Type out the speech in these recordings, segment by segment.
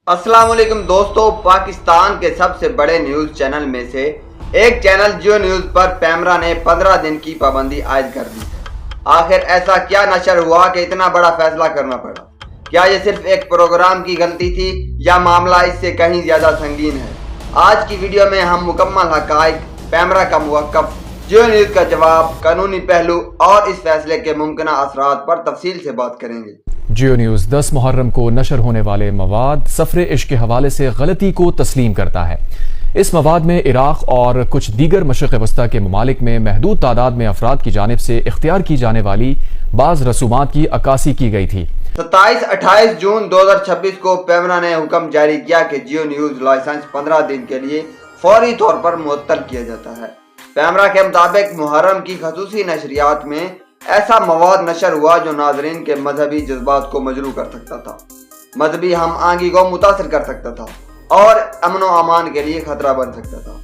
अस्सलाम वालेकुम दोस्तों, पाकिस्तान के सबसे बड़े न्यूज चैनल में से एक चैनल जियो न्यूज पर पैमरा ने 15 दिन की पाबंदी आयद कर दी है। आखिर ऐसा क्या नशर हुआ कि इतना बड़ा फैसला करना पड़ा? क्या ये सिर्फ एक प्रोग्राम की गलती थी या मामला इससे कहीं ज्यादा संगीन है? आज की वीडियो में हम मुकम्मल हकाइक, पैमरा का मुवक्कफ, जियो न्यूज का जवाब, कानूनी पहलू और इस फैसले के मुमकिन असरात पर तफसील से बात करेंगे। जियो न्यूज 10 मुहर्रम को नशर होने वाले मवाद सफरे इश्क के हवाले से गलती को तस्लीम करता है। इस मवाद में इराक और कुछ दीगर मशरिक़ वस्ता के ममालिक में महदूद तादाद में अफराद की जानिब से इख्तियार की जाने वाली बाज़ रसूमात की अक्कासी की गई थी। 27-28 जून 2026 को पैमरा ने हुक्म जारी किया कि जियो न्यूज लाइसेंस 15 दिन के लिए फौरी तौर पर मुअत्तल किया जाता है। पैमरा के मुताबिक मुहर्रम की खसूसी नशरियात में ऐसा मवाद नशर हुआ जो नाजरीन के मजहबी जज्बात को मजरू कर सकता था, मजहबी हम आंगी को मुतासर कर सकता था और अमन व अमान के लिए खतरा बन सकता था।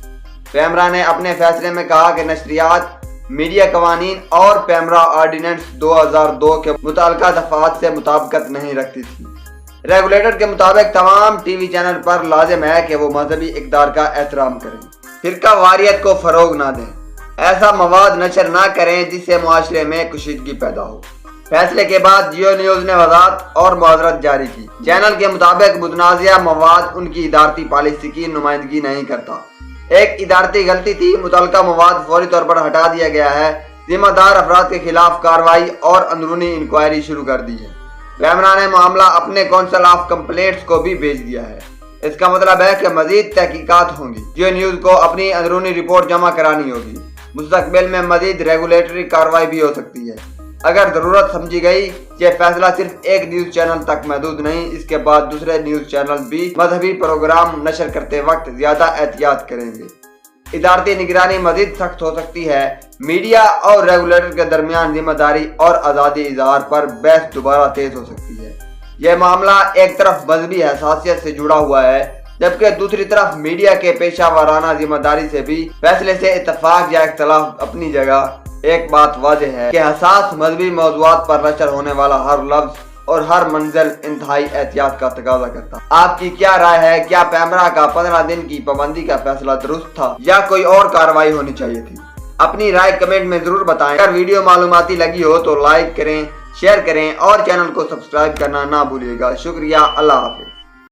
पैमरा ने अपने फैसले में कहा कि नशरियात मीडिया कवानीन और पैमरा ऑर्डिनेंस 2002 के मुताल्लिका दफात से मुताबिकत नहीं रखती थी। रेगुलेटर के मुताबिक तमाम टीवी चैनल पर लाजिम है कि वो मजहबी इक़दार का एहतराम करें, फिरका वारियत को फरोग ना दें, ऐसा मवाद नशर ना करें जिससे मुआशरे में कुशीदगी पैदा हो। फैसले के बाद जियो न्यूज ने वजाहत और मुआवजत जारी की। चैनल के मुताबिक मुतनाज़िया मवाद उनकी इदारती पॉलिसी की नुमाइंदगी नहीं करता। एक इदारती गलती थी, मुतल्लिका मवाद फौरी तौर पर हटा दिया गया है। जिम्मेदार अफराद के खिलाफ कार्रवाई और अंदरूनी इंक्वायरी शुरू कर दी है। पैमरा ने मामला अपने काउंसिल ऑफ कंप्लेंट्स को भी भेज दिया है। इसका मतलब है कि मजीद तहकीकात होंगी। जियो न्यूज को अपनी अंदरूनी रिपोर्ट जमा करानी होगी। मुस्तकबिल में मजीद रेगुलेटरी कार्रवाई भी हो सकती है अगर जरूरत समझी गई। ये फैसला सिर्फ एक न्यूज चैनल तक महदूद नहीं, इसके बाद दूसरे न्यूज चैनल भी मजहबी प्रोग्राम नशर करते वक्त ज्यादा एहतियात करेंगे। इदारती निगरानी मजीद सख्त हो सकती है। मीडिया और रेगुलेटर के दरमियान जिम्मेदारी और आज़ादी इजहार पर बहस दोबारा तेज हो सकती है। यह मामला एक तरफ मजहबी हसासियत से जुड़ा हुआ है, जबकि दूसरी तरफ मीडिया के पेशा वाराना जिम्मेदारी से भी। फैसले से इत्तफाक या इख्तलाफ अपनी जगह, एक बात वाज़ेह है कि हसास मजहबी मौज़ूआत पर नशर होने वाला हर लफ्ज और हर मंजिल इंतहाई एहतियात का तकाजा करता है। आपकी क्या राय है? क्या पैमरा का 15 दिन की पाबंदी का फैसला दुरुस्त था या कोई और कार्रवाई होनी चाहिए थी? अपनी राय कमेंट में जरूर बताएं। अगर वीडियो मालूमाती लगी हो तो लाइक करें, शेयर करें और चैनल को सब्सक्राइब करना ना भूलिएगा। शुक्रिया। अल्लाह हाफिज़।